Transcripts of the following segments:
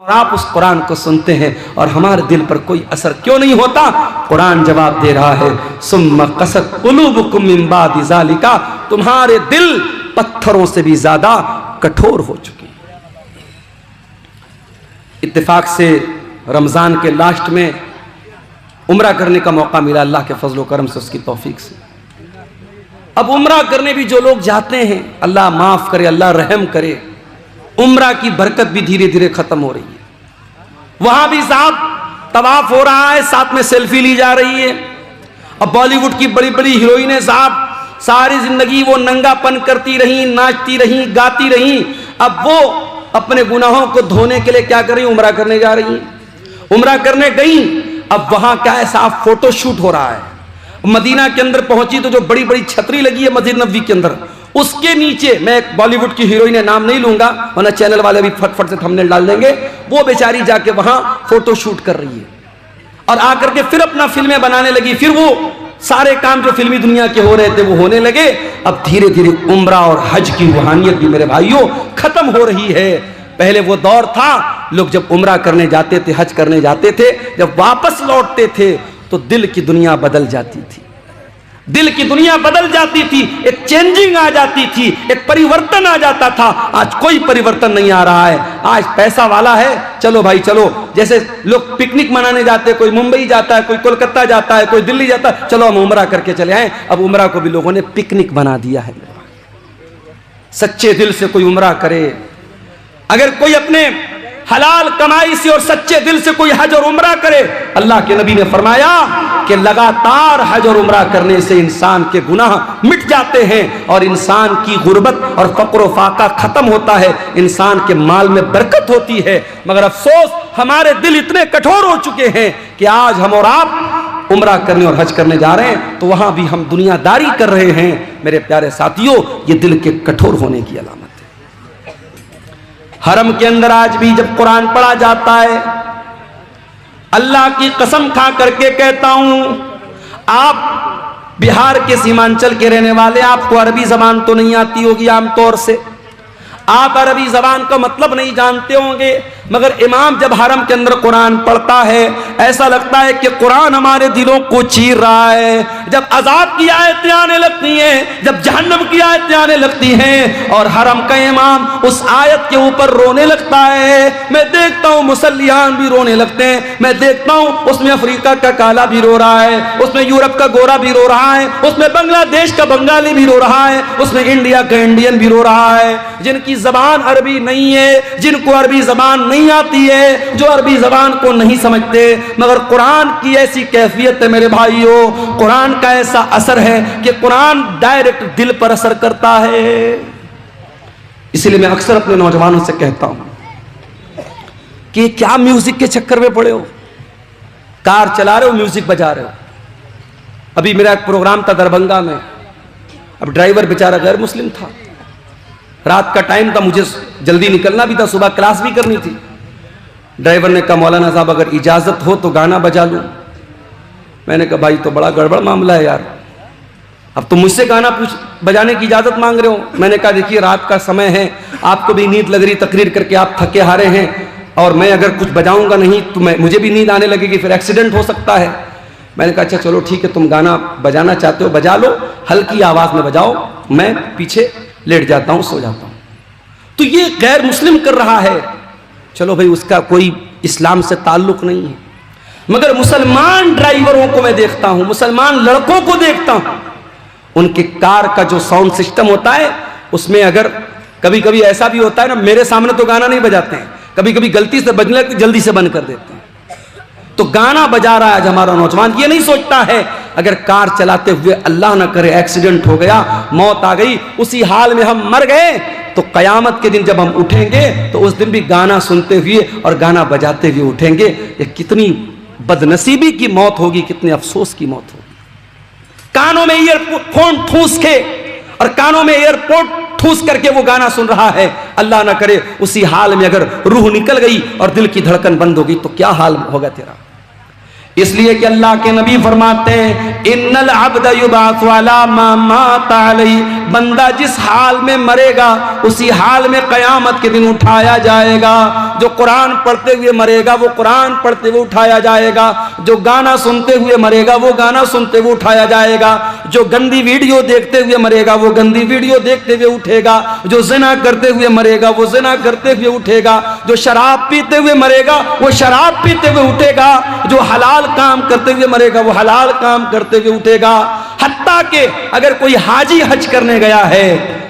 और आप उस कुरान को सुनते हैं और हमारे दिल पर कोई असर क्यों नहीं होता? कुरान जवाब दे रहा है, सुम्मा क़सत क़ुलूबुकुम मिन बादि ज़ालिका, तुम्हारे दिल पत्थरों से भी ज्यादा कठोर हो चुके हैं। इत्तेफाक से रमजान के लास्ट में उम्रा करने का मौका मिला, अल्लाह के फजल व करम से, उसकी तौफीक से। अब उम्रा करने भी जो लोग जाते हैं, अल्लाह माफ करे, अल्लाह रहम करे, उम्रा की बरकत भी धीरे धीरे खत्म हो रही है। वहां भी साहब तवाफ हो रहा है, साथ में सेल्फी ली जा रही है। अब बॉलीवुड की बड़ी बड़ी हीरोइनें साहब सारी जिंदगी वो नंगापन करती रही, नाचती रही, गाती रही। अब वो अपने गुनाहों को धोने के लिए क्या कर रही? उम्रा करने जा रही हैं। उम्रा करने गई, अब वहां क्या है साहब, फोटो शूट हो रहा है। मदीना के अंदर पहुंची तो जो बड़ी बड़ी छतरी लगी है मस्जिद नबवी के अंदर, उसके नीचे, मैं एक बॉलीवुड की हीरोइन है, नाम नहीं लूंगा वरना चैनल वाले भी फटफट से थंबनेल डाल देंगे, वो बेचारी जाके वहां फोटो शूट कर रही है और आकर के फिर अपना फिल्में बनाने लगी। फिर वो सारे काम जो फिल्मी दुनिया के हो रहे थे वो होने लगे। अब धीरे धीरे उम्रा और हज की रूहानियत भी मेरे भाइयों खत्म हो रही है। पहले वो दौर था, लोग जब उम्रा करने जाते थे, हज करने जाते थे, जब वापस लौटते थे तो दिल की दुनिया बदल जाती थी, दिल की दुनिया बदल जाती थी, एक चेंजिंग आ जाती थी, एक परिवर्तन आ जाता था। आज कोई परिवर्तन नहीं आ रहा है। आज पैसा वाला है, चलो भाई चलो, जैसे लोग पिकनिक मनाने जाते हैं, कोई मुंबई जाता है, कोई कोलकाता जाता है, कोई दिल्ली जाता है, चलो हम उम्रा करके चले आए। अब उम्रा को भी लोगों ने पिकनिक बना दिया है। सच्चे दिल से कोई उम्रा करे, अगर कोई अपने हलाल कमाई से और सच्चे दिल से कोई हज और उम्रा करे, अल्लाह के नबी ने फरमाया कि लगातार हज और उम्रा करने से इंसान के गुनाह मिट जाते हैं और इंसान की गुर्बत और फक्र फाका खत्म होता है, इंसान के माल में बरकत होती है। मगर अफसोस, हमारे दिल इतने कठोर हो चुके हैं कि आज हम और आप उम्रा करने और हज करने जा रहे हैं तो वहां भी हम दुनियादारी कर रहे हैं। मेरे प्यारे साथियों, ये दिल के कठोर होने की अलामत है। हरम के अंदर आज भी जब कुरान पढ़ा जाता है, अल्लाह की कसम खा करके कहता हूं, आप बिहार के सीमांचल के रहने वाले, आपको अरबी जबान तो नहीं आती होगी आमतौर से, आप अरबी जबान का मतलब नहीं जानते होंगे, मगर इमाम जब हरम के अंदर कुरान पढ़ता है ऐसा लगता है कि कुरान हमारे दिलों को चीर रहा है। जब अजाब की आयतें आने लगती हैं, जब जहन्नम की आयतें आने लगती हैं और हरम का इमाम उस आयत के ऊपर रोने लगता है, मैं देखता हूं मुसल्लियान भी रोने लगते हैं। मैं देखता हूं उसमें अफ्रीका का काला भी रो रहा है, उसमें यूरोप का गोरा भी रो रहा है, उसमें बांग्लादेश का बंगाली भी रो रहा है, उसमें इंडिया का इंडियन भी रो रहा है। जिनकी जबान अरबी नहीं है, जिनको अरबी जबान नहीं आती है, जो अरबी जबान को नहीं समझते, मगर कुरान की ऐसी कैफियत है मेरे भाइयों, कुरान का ऐसा असर है कि कुरान डायरेक्ट दिल पर असर करता है। इसलिए मैं अक्सर अपने नौजवानों से कहता हूं कि क्या म्यूजिक के चक्कर में पड़े हो, कार चला रहे हो म्यूजिक बजा रहे हो। अभी मेरा एक प्रोग्राम था दरभंगा में, अब ड्राइवर बेचारा गैर मुस्लिम था, रात का टाइम था, मुझे जल्दी निकलना भी था, सुबह क्लास भी करनी थी। ड्राइवर ने कहा, मौलाना साहब अगर इजाजत हो तो गाना बजा लूं। मैंने कहा, भाई तो बड़ा गड़बड़ मामला है यार, अब तो मुझसे गाना बजाने की इजाजत मांग रहे हो। मैंने कहा, देखिए रात का समय है, आपको भी नींद लग रही, तकरीर करके आप थके हारे हैं, और मैं अगर कुछ बजाऊंगा नहीं तो मुझे भी नींद आने लगेगी, फिर एक्सीडेंट हो सकता है। मैंने कहा, अच्छा चलो ठीक है, तुम गाना बजाना चाहते हो बजा लो, हल्की आवाज में बजाओ, मैं पीछे लेट जाता हूं, सो जाता हूं। तो ये गैर मुस्लिम कर रहा है, चलो भाई उसका कोई इस्लाम से ताल्लुक नहीं है, मगर मुसलमान ड्राइवरों को मैं देखता हूं, मुसलमान लड़कों को देखता हूं, उनके कार का जो साउंड सिस्टम होता है उसमें अगर कभी कभी ऐसा भी होता है ना, मेरे सामने तो गाना नहीं बजाते हैं, कभी कभी गलती से बजने लगते जल्दी से बंद कर देते हैं। तो गाना बजा रहा है आज हमारा नौजवान, ये नहीं सोचता है अगर कार चलाते हुए अल्लाह ना करे एक्सीडेंट हो गया, मौत आ गई, उसी हाल में हम मर गए, तो कयामत के दिन जब हम उठेंगे तो उस दिन भी गाना सुनते हुए और गाना बजाते हुए उठेंगे। ये कितनी बदनसीबी की मौत होगी, कितने अफसोस की मौत होगी। कानों में ईयरफोन ठूस के और कानों में एयरपोर्ट ठूस करके वो गाना सुन रहा है, अल्लाह ना करे उसी हाल में अगर रूह निकल गई और दिल की धड़कन बंद हो गई तो क्या हाल होगा तेरा। इसलिए कि अल्लाह के नबी फरमाते हैं इन्नल अब्द युबासु अला मा माता अलैहि, बंदा जिस हाल में मरेगा उसी हाल में कयामत के दिन उठाया जाएगा। जो कुरान पढ़ते हुए मरेगा वो कुरान पढ़ते हुए उठाया जाएगा, जो गाना सुनते हुए मरेगा वो गाना सुनते हुए उठाया जाएगा, जो गंदी वीडियो देखते हुए मरेगा वो गंदी वीडियो देखते हुए उठेगा, जो जिना करते हुए मरेगा वो जिना करते हुए उठेगा, जो शराब पीते हुए मरेगा वो शराब पीते हुए उठेगा, जो हलाल काम करते हुए मरेगा वो हलाल काम करते हुए उठेगा। हत्ता के अगर कोई हाजी हज करने गया है,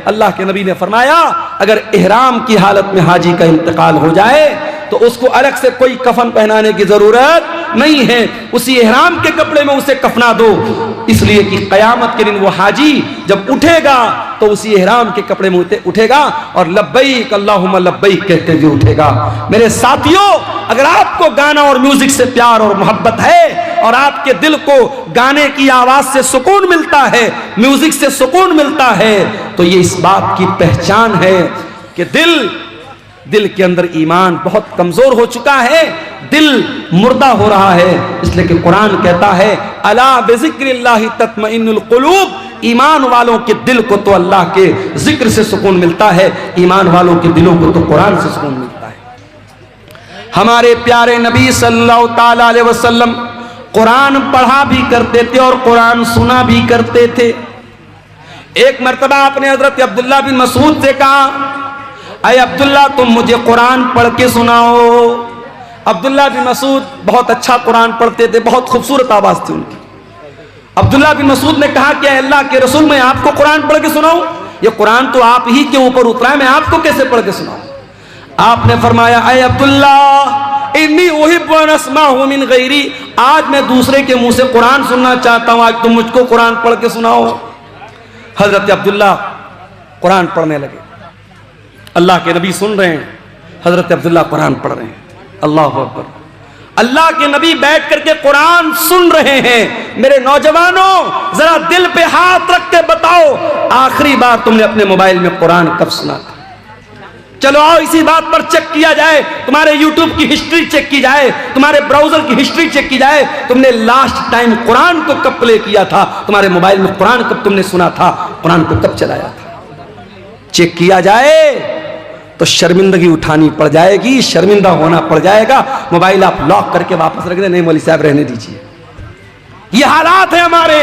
अल्लाह के नबी ने फरमाया अगर इहराम की हालत में हाजी का इंतकाल हो जाए तो उसको अलग से कोई कफन पहनाने की जरूरत नहीं है, उसी इहराम के कपड़े में उसे कफना दो, इसलिए कि कयामत के दिन वो हाजी जब उठेगा तो उसी इहराम के कपड़े में उठेगा और लब्बैक अल्लाहुम्मा लब्बैक कहते हुए उठेगा। मेरे साथियों, अगर आपको गाना और म्यूजिक से प्यार और मोहब्बत है और आपके दिल को गाने की आवाज से सुकून मिलता है, म्यूजिक से सुकून मिलता है, तो ये इस बात की पहचान है कि दिल के अंदर ईमान बहुत कमजोर हो चुका है, दिल मुर्दा हो रहा है। इसलिए कि कुरान कहता है अला बिज़िक्रिल्लाहि तत्मइन्नुल कुलूब, ईमान वालों के दिल को तो अल्लाह के जिक्र से सुकून मिलता है, ईमान वालों के दिलों को तो कुरान से सुकून मिलता है। हमारे प्यारे नबी सल्लल्लाहु ताला अलैहि वसल्लम कुरान पढ़ा भी करते थे और कुरान सुना भी करते थे। एक मर्तबा आपने हजरत अब्दुल्ला बिन मसूद से कहा, अय अब्दुल्ला तुम मुझे कुरान पढ़ के सुनाओ। अब्दुल्ला बिन मसूद बहुत अच्छा कुरान पढ़ते थे, बहुत खूबसूरत आवाज थी उनकी। अब्दुल्ला बिन मसूद ने कहा कि अल्लाह के रसूल मैं आपको कुरान पढ़ के सुनाऊं? ये कुरान तो आप ही के ऊपर उतरा है, मैं आपको कैसे पढ़ के सुनाऊं? आपने फरमाया अय अब्दुल्ला इन्नी उहिब्बु अन अस्माअहु मिन गैरी, आज मैं दूसरे के मुंह से कुरान सुनना चाहता हूं, आज तुम मुझको कुरान पढ़ के सुनाओ। हजरत अब्दुल्ला कुरान पढ़ने लगे, अल्लाह के नबी सुन रहे हैं, हजरत अब्दुल्ला कुरान पढ़ रहे हैं। अल्लाह अकबर, अल्लाह के नबी बैठ करके कुरान सुन रहे हैं। मेरे नौजवानों, जरा दिल पे हाथ रख के बताओ, आखिरी बार तुमने अपने मोबाइल में कुरान कब सुना था? चलो आओ इसी बात पर चेक किया जाए, तुम्हारे यूट्यूब की हिस्ट्री चेक की जाए, तुम्हारे ब्राउजर की हिस्ट्री चेक की जाए, तुमने लास्ट टाइम कुरान को कब प्ले किया था, तुम्हारे मोबाइल में कुरान कब तुमने सुना था, कुरान को कब चलाया था। चेक किया जाए तो शर्मिंदगी उठानी पड़ जाएगी, शर्मिंदा होना पड़ जाएगा। मोबाइल आप लॉक करके वापस रख दे, नहीं मौलवी साहब रहने दीजिए। ये हालात है हमारे।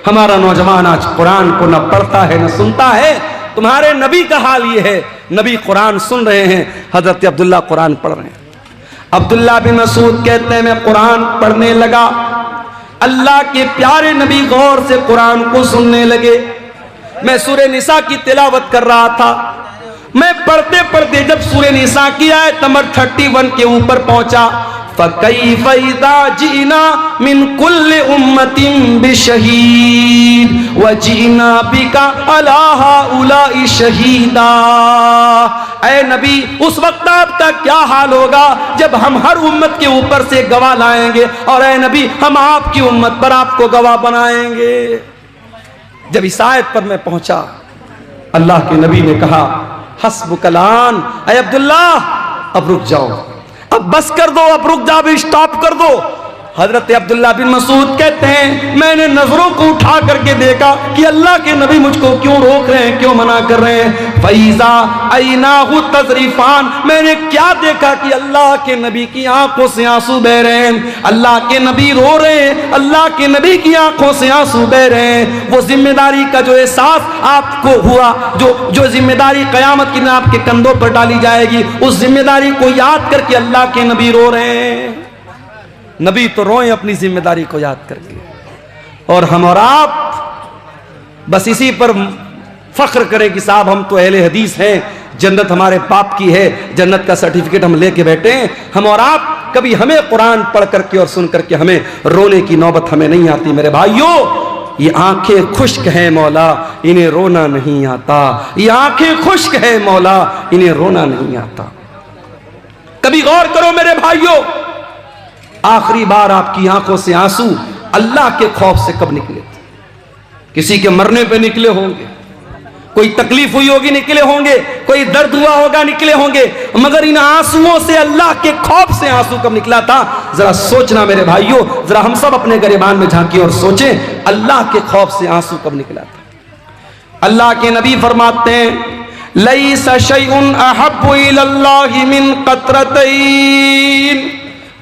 हमारा नौजवान आज कुरान को न पढ़ता है न सुनता है। तुम्हारे नबी का हाल ये है, नबी कुरान सुन रहे हैं, हजरत अब्दुल्ला कुरान पढ़ रहे हैं। अब्दुल्ला बिन मसूद कहते हैं मैं कुरान पढ़ने लगा, अल्लाह के प्यारे नबी गौर से कुरान को सुनने लगे। मैं सूरह निसा की तिलावत कर रहा था, मैं पढ़ते पढ़ते जब सूरह निसा की आयत नंबर 31 के ऊपर पहुंचा, फ़कैफ़ इज़ा जिना मिन कुल्लि उम्मतिन बिशहीद व जिना बिका अला हाउलाई शहीदा। ऐ नबी, उस वक्त आपका क्या हाल होगा जब हम हर उम्मत के ऊपर से गवाह लाएंगे, और ऐ नबी हम आपकी उम्मत पर आपको गवाह बनाएंगे। जब इस आयत पर मैं पहुंचा, अल्लाह के नबी ने कहा हस्बुकलान, ऐ अब्दुल्ला अब रुक जाओ, अब बस कर दो, अब रुक जाओ, स्टॉप कर दो। हजरत अब्दुल्ला बिन मसूद कहते हैं मैंने नजरों को उठा करके देखा कि अल्लाह के नबी मुझको क्यों रोक रहे हैं, क्यों मना कर रहे हैं। फैजा ऐनाहु तजरीफान, मैंने क्या देखा कि अल्लाह के नबी की आंखों से आंसू बह रहे हैं, अल्लाह के नबी रो रहे हैं, अल्लाह के नबी की आंखों से आंसू बह रहे हैं। वो जिम्मेदारी का जो एहसास आपको हुआ, जो जिम्मेदारी कयामत के दिन आपके कंधों पर डाली जाएगी, उस जिम्मेदारी को याद करके अल्लाह के नबी रो रहे हैं। नबी तो रोए अपनी जिम्मेदारी को याद करके, और हम और आप बस इसी पर फख्र करें कि साहब हम तो अहले हदीस हैं, जन्नत हमारे बाप की है, जन्नत का सर्टिफिकेट हम लेके बैठे हैं। हम और आप कभी हमें कुरान पढ़ करके और सुन करके हमें रोने की नौबत हमें नहीं आती। मेरे भाइयों, ये आंखें खुश्क है मौला, इन्हें रोना नहीं आता। ये आंखें खुश्क है मौला, इन्हें रोना नहीं आता। कभी गौर करो मेरे भाइयों, आखिरी बार आपकी आंखों से आंसू अल्लाह के खौफ से कब निकले थे? किसी के मरने पे निकले होंगे, कोई तकलीफ हुई होगी निकले होंगे, कोई दर्द हुआ होगा निकले होंगे, मगर इन आंसुओं से, अल्लाह के खौफ से आंसू कब निकला था? जरा सोचना मेरे भाइयों, जरा हम सब अपने गिरेबान में झांकी और सोचें, अल्लाह के खौफ से आंसू कब निकला था? अल्लाह के नबी फरमाते हैं, लैसा शैउन अहब्बु इलल्लाहि मिन क़त्रतैन।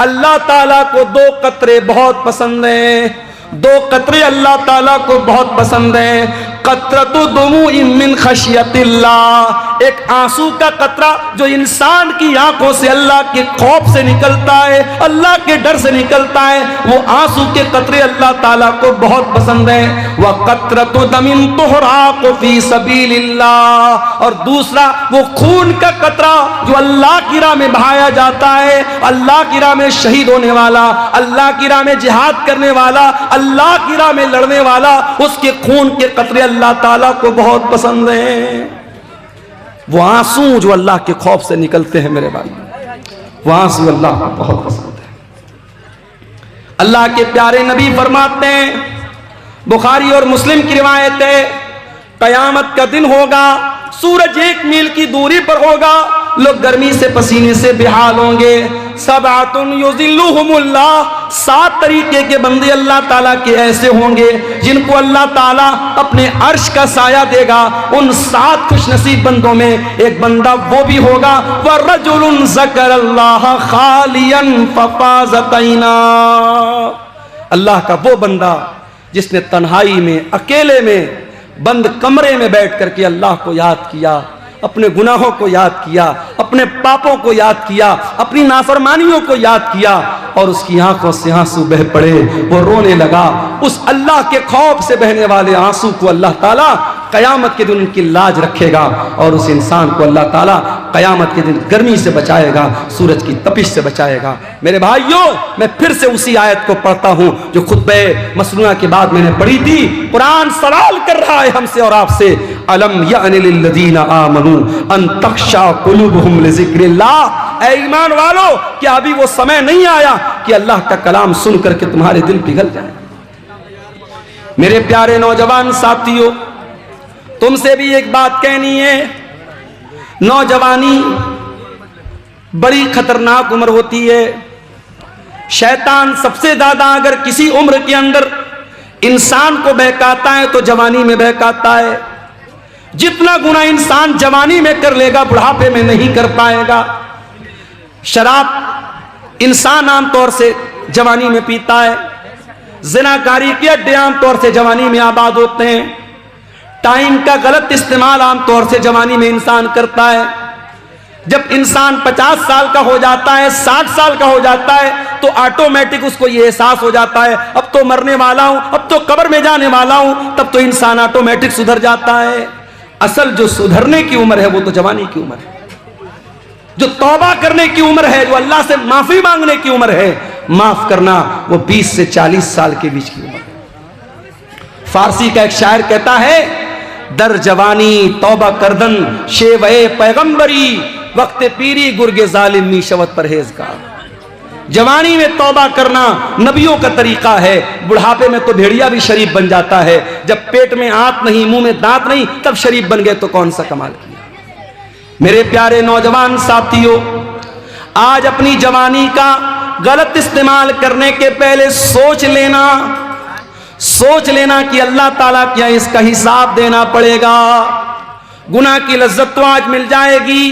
अल्लाह ताला को 2 कतरे बहुत पसंद हैं, 2 कतरे अल्लाह ताला को बहुत पसंद हैं। कतरतु दुमूइन मिन खशियतिल्लाह, एक आंसू का कतरा जो इंसान की आंखों से अल्लाह के खौफ से निकलता है, अल्लाह के डर से निकलता है, वो आंसू के कतरे अल्लाह ताला को बहुत पसंद है। वह कतरतु दमिन तुहराक़ु फी सबीलिल्लाह, और दूसरा वो खून का कतरा जो अल्लाह की राह में बहाया जाता है, अल्लाह की राह में शहीद होने वाला, अल्लाह की राह में जिहाद करने वाला, अल्लाह की राह में लड़ने वाला, उसके खून के कतरे अल्लाह ताला को बहुत पसंद हैं। वो आंसू जो अल्लाह के खौफ से निकलते हैं मेरे भाई, वो आंसू अल्लाह को बहुत पसंद है। अल्लाह के प्यारे नबी फरमाते हैं, बुखारी और मुस्लिम की रिवायत है, कयामत का दिन होगा, सूरज 1 मील की दूरी पर होगा, लोग गर्मी से पसीने से बेहाल होंगे। सबअतुन युज़िल्लुहुमुल्लाह, 7 तरीके के बंदे अल्लाह ताला के ऐसे होंगे जिनको अल्लाह ताला अपने अर्श का साया देगा। उन 7 खुशनसीब बंदों में एक बंदा वो भी होगा, वरजुलुन ज़करल्लाह खालियन फफ़ाज़त ऐना, अल्लाह का वो बंदा जिसने तन्हाई में, अकेले में, बंद कमरे में बैठ करके अल्लाह को याद किया, अपने गुनाहों को याद किया, अपने पापों को याद किया, अपनी नाफरमानियों को याद किया, और उसकी आंखों से आंसू बह पड़े, वो रोने लगा। उस अल्लाह के खौफ से बहने वाले आंसू को अल्लाह ताला कयामत के दिन उनकी लाज रखेगा, और उस इंसान को अल्लाह ताला कयामत के दिन गर्मी से बचाएगा, सूरज की तपिश से बचाएगा। मेरे भाइयों, मैं फिर से उसी आयत को पढ़ता हूं जो खुतबे मसनूआ के बाद मैंने पढ़ी थी। कुरान सवाल कर रहा है हमसे और आपसे, अलम यअनि लिल्लज़ीना आमनू अन तख्शा कुलूबुहुम लिज़िक्रिल्लाह, ऐ ईमान वालों, क्या अभी वो समय नहीं आया कि अल्लाह का कलाम सुन करके तुम्हारे दिल पिघल जाए? मेरे प्यारे नौजवान साथियों, तुमसे भी एक बात कहनी है, नौजवानी बड़ी खतरनाक उम्र होती है। शैतान सबसे ज्यादा अगर किसी उम्र के अंदर इंसान को बहकाता है तो जवानी में बहकाता है। जितना गुनाह इंसान जवानी में कर लेगा बुढ़ापे में नहीं कर पाएगा। शराब इंसान आमतौर से जवानी में पीता है, जिनाकारी के अड्डे आमतौर से जवानी में आबाद होते हैं, टाइम का गलत इस्तेमाल आमतौर से जवानी में इंसान करता है। जब इंसान 50 साल का हो जाता है, 60 साल का हो जाता है, तो ऑटोमेटिक उसको ये एहसास हो जाता है अब तो मरने वाला हूं, अब तो कब्र में जाने वाला हूं, तब तो इंसान ऑटोमेटिक सुधर जाता है। असल जो सुधरने की उम्र है वो तो जवानी की उम्र है, जो तौबा करने की उम्र है, जो अल्लाह से माफी मांगने की उम्र है, माफ करना, वो 20 से 40 साल के बीच की उम्र है। फारसी का एक शायर कहता है, दर जवानी तौबा करदन शेवे पैगंबरी, वक्त पीरी गुर्गे जालिमी शवत परहेजगार। जवानी में तौबा करना नबियों का तरीका है, बुढ़ापे में तो भेड़िया भी शरीफ बन जाता है। जब पेट में आंत नहीं, मुंह में दांत नहीं, तब शरीफ बन गए तो कौन सा कमाल किया। मेरे प्यारे नौजवान साथियों, आज अपनी जवानी का गलत इस्तेमाल करने के पहले सोच लेना कि अल्लाह ताला क्या इसका हिसाब देना पड़ेगा। गुनाह की लज्जत तो आज मिल जाएगी,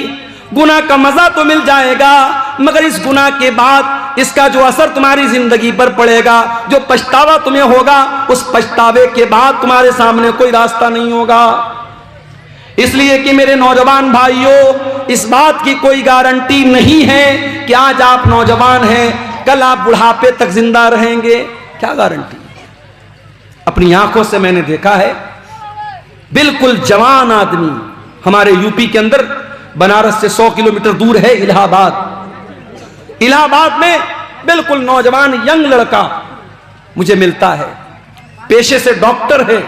गुनाह का मजा तो मिल जाएगा, मगर इस गुनाह के बाद इसका जो असर तुम्हारी जिंदगी पर पड़ेगा, जो पछतावा तुम्हें होगा, उस पछतावे के बाद तुम्हारे सामने कोई रास्ता नहीं होगा। इसलिए कि मेरे नौजवान भाइयों, इस बात की कोई गारंटी नहीं है कि आज आप नौजवान हैं, कल आप बुढ़ापे तक जिंदा रहेंगे। क्या गारंटी? अपनी आंखों से मैंने देखा है, बिल्कुल जवान आदमी, हमारे यूपी के अंदर बनारस से 100 किलोमीटर दूर है इलाहाबाद। इलाहाबाद में बिल्कुल नौजवान यंग लड़का मुझे मिलता है, पेशे से डॉक्टर है,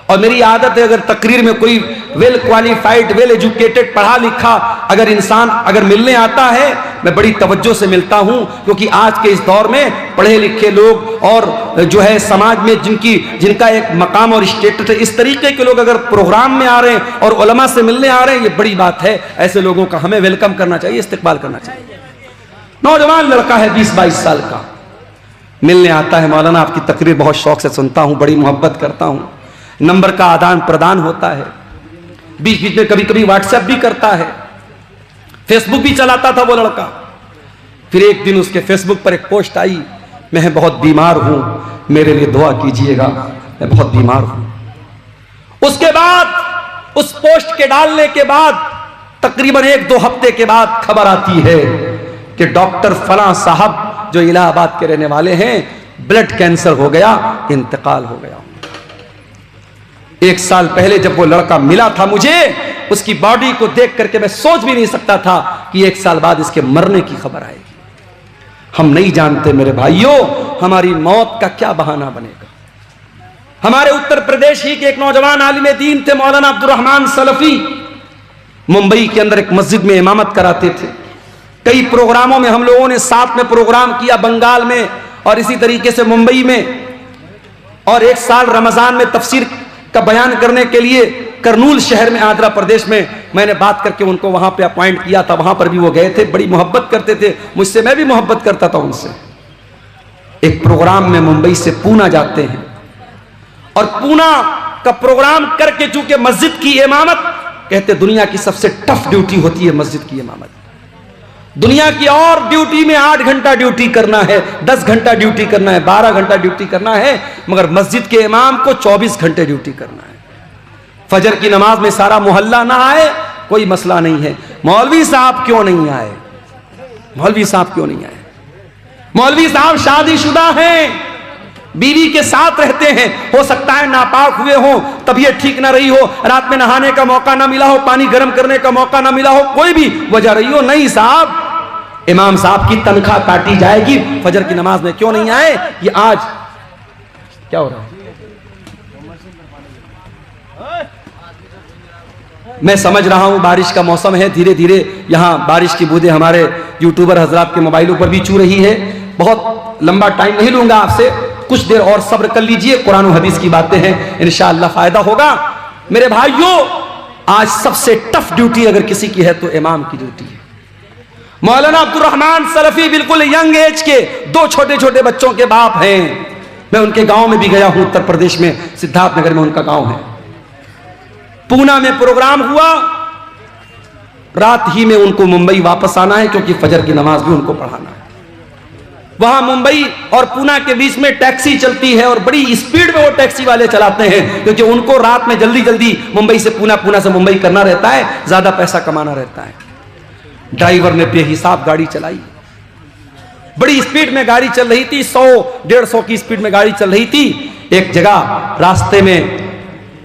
और मेरी आदत है अगर तकरीर में कोई वेल क्वालिफाइड, वेल एजुकेटेड, पढ़ा लिखा अगर इंसान अगर मिलने आता है, मैं बड़ी तवज्जो से मिलता हूं, क्योंकि आज के इस दौर में पढ़े लिखे लोग और जो है समाज में जिनका एक मकाम और स्टेटस है, इस तरीके के लोग अगर प्रोग्राम में आ रहे हैं और उलमा से मिलने आ रहे हैं, ये बड़ी बात है। ऐसे लोगों का हमें वेलकम करना चाहिए, इस्तकबाल करना चाहिए। नौजवान लड़का है 20-22 साल का, मिलने आता है, मौलाना आपकी तकरीर बहुत शौक से सुनता हूं, बड़ी मोहब्बत करता हूं। नंबर का आदान प्रदान होता है, बीच बीच में कभी कभी व्हाट्सएप भी करता है, फेसबुक भी चलाता था वो लड़का। फिर एक दिन उसके फेसबुक पर एक पोस्ट आई, मैं बहुत बीमार हूं, मेरे लिए दुआ कीजिएगा, मैं बहुत बीमार हूं। उसके बाद उस पोस्ट के डालने के बाद तकरीबन 1-2 हफ्ते के बाद खबर आती है कि डॉक्टर फलां साहब जो इलाहाबाद के रहने वाले हैं, ब्लड कैंसर हो गया, इंतकाल हो गया। 1 साल पहले जब वो लड़का मिला था मुझे, उसकी बॉडी को देख करके मैं सोच भी नहीं सकता था कि 1 साल बाद इसके मरने की खबर आएगी। हम नहीं जानते मेरे भाइयों, हमारी मौत का क्या बहाना बनेगा। हमारे उत्तर प्रदेश ही के एक नौजवान आलिम दीन थे, मौलाना अब्दुर्रहमान सलफी, मुंबई के अंदर एक मस्जिद में इमामत कराते थे। कई प्रोग्रामों में हम लोगों ने साथ में प्रोग्राम किया, बंगाल में और इसी तरीके से मुंबई में। और 1 साल रमजान में तफसीर का बयान करने के लिए करनूल शहर में, आंध्र प्रदेश में, मैंने बात करके उनको वहां पे अपॉइंट किया था। वहां पर भी वो गए थे, बड़ी मोहब्बत करते थे मुझसे, मैं भी मोहब्बत करता था उनसे। एक प्रोग्राम में मुंबई से पूना जाते हैं और पूना का प्रोग्राम करके चूंकि मस्जिद की इमामत, कहते दुनिया की सबसे टफ ड्यूटी होती है मस्जिद की इमामत। दुनिया की और ड्यूटी में 8 घंटा ड्यूटी करना है, 10 घंटा ड्यूटी करना है, 12 घंटा ड्यूटी करना है, मगर मस्जिद के इमाम को 24 घंटे ड्यूटी करना है। फजर की नमाज में सारा मोहल्ला ना आए, कोई मसला नहीं है, मौलवी साहब क्यों नहीं आए, मौलवी साहब क्यों नहीं आए। मौलवी साहब शादीशुदा हैं, बीवी के साथ रहते हैं, हो सकता है नापाक हुए हो, तबीयत ठीक ना रही हो, रात में नहाने का मौका ना मिला हो, पानी गर्म करने का मौका ना मिला हो, कोई भी वजह रही हो, नहीं साहब, इमाम साहब की तनख्वाह काटी जाएगी, फजर की नमाज में क्यों नहीं आए। ये आज क्या हो रहा है, मैं समझ रहा हूं बारिश का मौसम है, धीरे धीरे यहां बारिश की बूंदें हमारे यूट्यूबर हजरात के मोबाइलों पर भी चू रही है। बहुत लंबा टाइम नहीं लूंगा आपसे, कुछ देर और सब्र कर लीजिए, कुरान और हदीस की बातें हैं, इंशाअल्लाह फायदा होगा। मेरे भाइयों, आज सबसे टफ ड्यूटी अगर किसी की है तो इमाम की ड्यूटी है। मौलाना अब्दुर्रहमान सलफी बिल्कुल यंग एज के 2 छोटे छोटे बच्चों के बाप हैं। मैं उनके गांव में भी गया हूं, उत्तर प्रदेश में सिद्धार्थनगर में उनका गांव है। पूना में प्रोग्राम हुआ, रात ही में उनको मुंबई वापस आना है क्योंकि फजर की नमाज भी उनको पढ़ाना है। वहां मुंबई और पूना के बीच में टैक्सी चलती है और बड़ी स्पीड में वो टैक्सी वाले चलाते हैं क्योंकि उनको रात में जल्दी जल्दी मुंबई से पूना, पूना से मुंबई करना रहता है, ज्यादा पैसा कमाना रहता है। ड्राइवर ने बेहिसाब गाड़ी चलाई, बड़ी स्पीड में गाड़ी चल रही थी, 100-150 की स्पीड में गाड़ी चल रही थी। एक जगह रास्ते में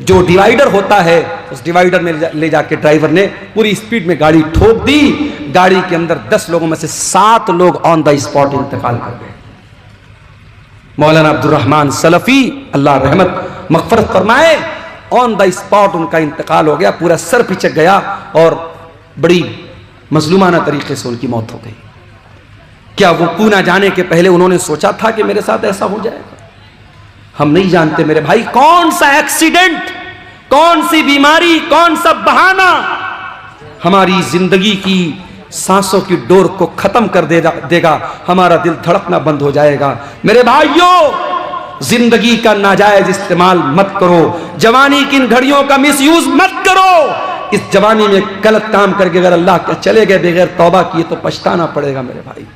जो डिवाइडर होता है, उस डिवाइडर में ले जाके ड्राइवर ने पूरी स्पीड में गाड़ी ठोक दी। गाड़ी के अंदर 10 लोगों में से 7 लोग ऑन द स्पॉट इंतकाल कर गए। मौलाना अब्दुर्रहमान सलफी, अल्लाह रहमत मगफरत फरमाए, ऑन द स्पॉट उनका इंतकाल हो गया, पूरा सर पिचक गया और बड़ी मजलूमाना तरीके से उनकी मौत हो गई। क्या वो पूना जाने के पहले उन्होंने सोचा था कि मेरे साथ ऐसा हो जाएगा? हम नहीं जानते मेरे भाई, कौन सा एक्सीडेंट, कौन सी बीमारी, कौन सा बहाना हमारी जिंदगी की सांसों की डोर को खत्म कर देगा, हमारा दिल धड़कना बंद हो जाएगा। मेरे भाइयों, जिंदगी का नाजायज इस्तेमाल मत करो, जवानी की इन घड़ियों का मिसयूज मत करो। इस जवानी में गलत काम करके अगर अल्लाह के चले गए बगैर तौबा किए तो पछताना पड़ेगा मेरे भाई।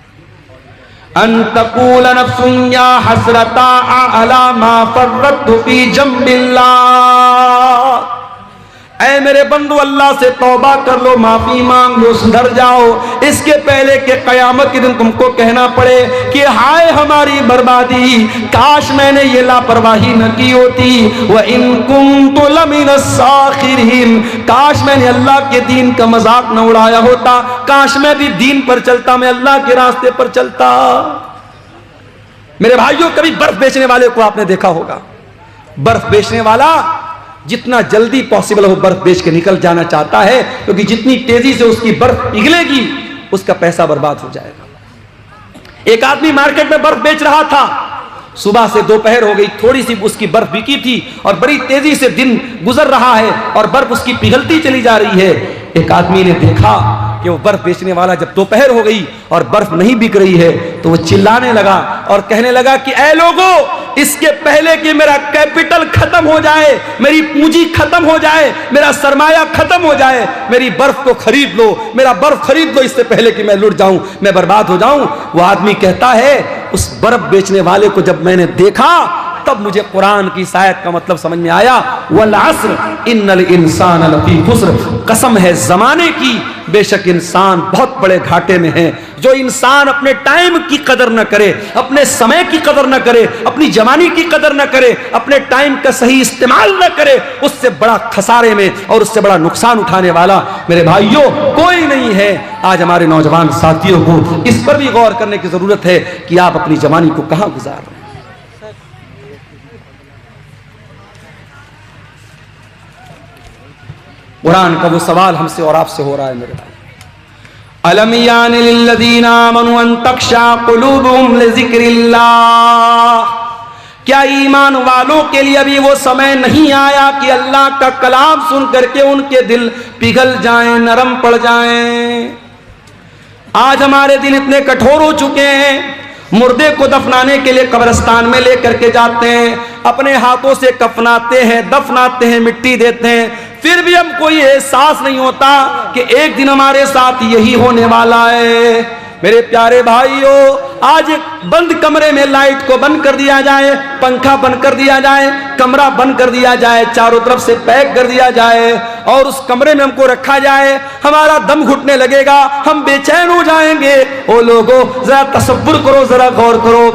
अंतकूल नफ्सुन या हसरता अला मा फर्रतु फी जंबिल्लाह। ऐ मेरे बंधु, अल्लाह से तौबा कर लो, माफी मांग लो, सुधर जाओ, इसके पहले कि कयामत के दिन तुमको कहना पड़े कि हाय हमारी बर्बादी, काश मैंने ये लापरवाही न की होती। व इन कुन्तु लमिनस साखिरीन, काश मैंने अल्लाह के दीन का मजाक न उड़ाया होता, काश मैं भी दीन पर चलता, मैं अल्लाह के रास्ते पर चलता। मेरे भाइयों, कभी बर्फ बेचने वाले को आपने देखा होगा, बर्फ बेचने वाला जितना जल्दी पॉसिबल हो बर्फ बेच के निकल जाना चाहता है, क्योंकि जितनी तेजी से उसकी बर्फ पिघलेगी उसका पैसा बर्बाद हो जाएगा। एक आदमी मार्केट में बर्फ बेच रहा था, सुबह से दोपहर हो गई, थोड़ी सी उसकी बर्फ बिकी थी और बड़ी तेजी से दिन गुजर रहा है और बर्फ उसकी पिघलती चली जा रही है। एक आदमी ने देखा कि वो बर्फ बेचने वाला जब दोपहर हो गई और बर्फ नहीं बिक रही है तो वो चिल्लाने लगा और कहने लगा कि ऐ लोगों, इसके पहले कि मेरा कैपिटल खत्म हो जाए, मेरी पूंजी खत्म हो जाए, मेरा सरमाया खत्म हो जाए, मेरी बर्फ को खरीद लो, मेरा बर्फ खरीद लो, इससे पहले कि मैं लुट जाऊं, मैं बर्बाद हो जाऊं। वो आदमी कहता है उस बर्फ बेचने वाले को जब मैंने देखा तब मुझे कुरान की इस आयत का मतलब समझ में आया, वल अस्र इन्नल इंसान लफी खुस्र, कसम है जमाने की, बेशक इंसान बहुत बड़े घाटे में है। जो इंसान अपने टाइम की कदर न करे, अपने समय की कदर न करे, अपनी जवानी की कदर न करे, अपने टाइम का सही इस्तेमाल न करे, उससे बड़ा खसारे में और उससे बड़ा नुकसान उठाने वाला मेरे भाइयों कोई नहीं है। आज हमारे नौजवान साथियों को इस पर भी गौर करने की जरूरत है कि आप अपनी जवानी को कहां गुजार रहे हैं। कुरान का वो सवाल हमसे और आपसे हो रहा है मेरे भाई, अलम यानि लिल्लज़ीना आमनू अन तख्शा कुलूबुहुम लिज़िक्रिल्लाह, क्या ईमान वालों के लिए अभी वो समय नहीं आया कि अल्लाह का कलाम सुन करके उनके दिल पिघल जाएं, नरम पड़ जाएं। आज हमारे दिल इतने कठोर हो चुके हैं, मुर्दे को दफनाने के लिए कब्रिस्तान में लेकर के जाते हैं, अपने हाथों से कफनाते हैं, दफनाते हैं, मिट्टी देते हैं, फिर भी हमको ये एहसास नहीं होता कि एक दिन हमारे साथ यही होने वाला है। मेरे प्यारे भाइयों, आज बंद कमरे में लाइट को बंद कर दिया जाए, पंखा बंद कर दिया जाए, कमरा बंद कर दिया जाए, चारों तरफ से पैक कर दिया जाए और उस कमरे में हमको रखा जाए, हमारा दम घुटने लगेगा, हम बेचैन हो जाएंगे। ओ लोगों, जरा तसव्वुर करो, जरा गौर करो,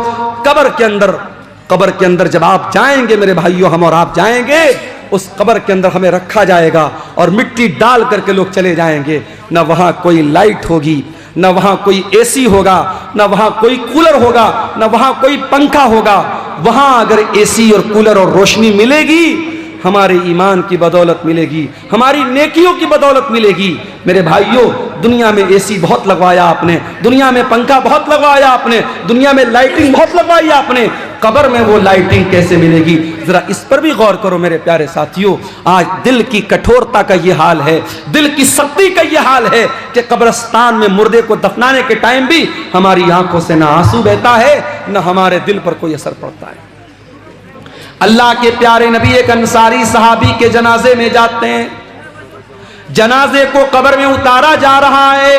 कब्र के अंदर जब आप जाएंगे मेरे भाइयों, हम और आप जाएंगे, उस कब्र के अंदर हमें रखा जाएगा और मिट्टी डाल करके लोग चले जाएंगे। न वहां कोई लाइट होगी, न वहां कोई एसी होगा, न वहां कोई कूलर होगा, न वहां कोई पंखा होगा। वहां अगर एसी और कूलर और रोशनी मिलेगी, हमारे ईमान की बदौलत मिलेगी, हमारी नेकियों की बदौलत मिलेगी। मेरे भाइयों, दुनिया में एसी बहुत लगवाया आपने, दुनिया में पंखा बहुत लगवाया आपने, दुनिया में लाइटिंग बहुत लगवाई आपने, कब्र में वो लाइटिंग कैसे मिलेगी? जरा इस पर भी गौर करो मेरे प्यारे साथियों। आज दिल की कठोरता का ये हाल है, दिल की सख्ती का ये हाल है कि कब्रिस्तान में मुर्दे को दफनाने के टाइम भी हमारी आंखों से ना आंसू बहता है, न हमारे दिल पर कोई असर पड़ता है। अल्लाह के प्यारे नबी एक अंसारी सहाबी के जनाजे में जाते हैं, जनाजे को कब्र में उतारा जा रहा है,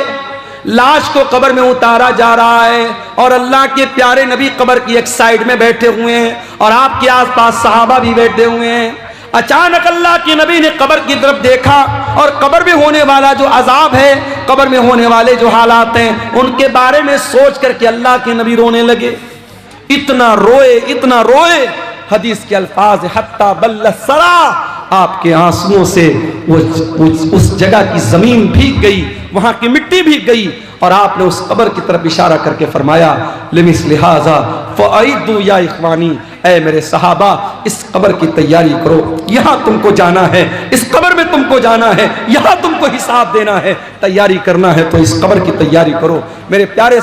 लाश को कब्र में उतारा जा रहा है और अल्लाह के प्यारे नबी कब्र की एक साइड में बैठे हुए हैं और आपके आसपास सहाबा भी बैठे हुए हैं। अचानक अल्लाह के नबी ने कब्र की तरफ देखा और कब्र में होने वाला जो अजाब है, कब्र में होने वाले जो हालात हैं, उनके बारे में सोच करके अल्लाह के नबी रोने लगे। इतना रोए, हदीस के अल्फाज हत्ता बल्ल सरा, आपके आंसुओं से वो उस जगह की जमीन भीग गई, वहां की मिट्टी भीग गई और आपने उस कब्र की तरफ इशारा करके फरमाया, लिमिस लिहाजा फअइदु या इख्वानी, ऐ मेरे सहाबा, इस कब्र की तैयारी करो, यहां तुमको जाना है, इस कब्र में तुमको जाना है, यहां तुमको हिसाब देना है, तैयारी करना है तो इस कब्र की तैयारी करो। मेरे प्यारे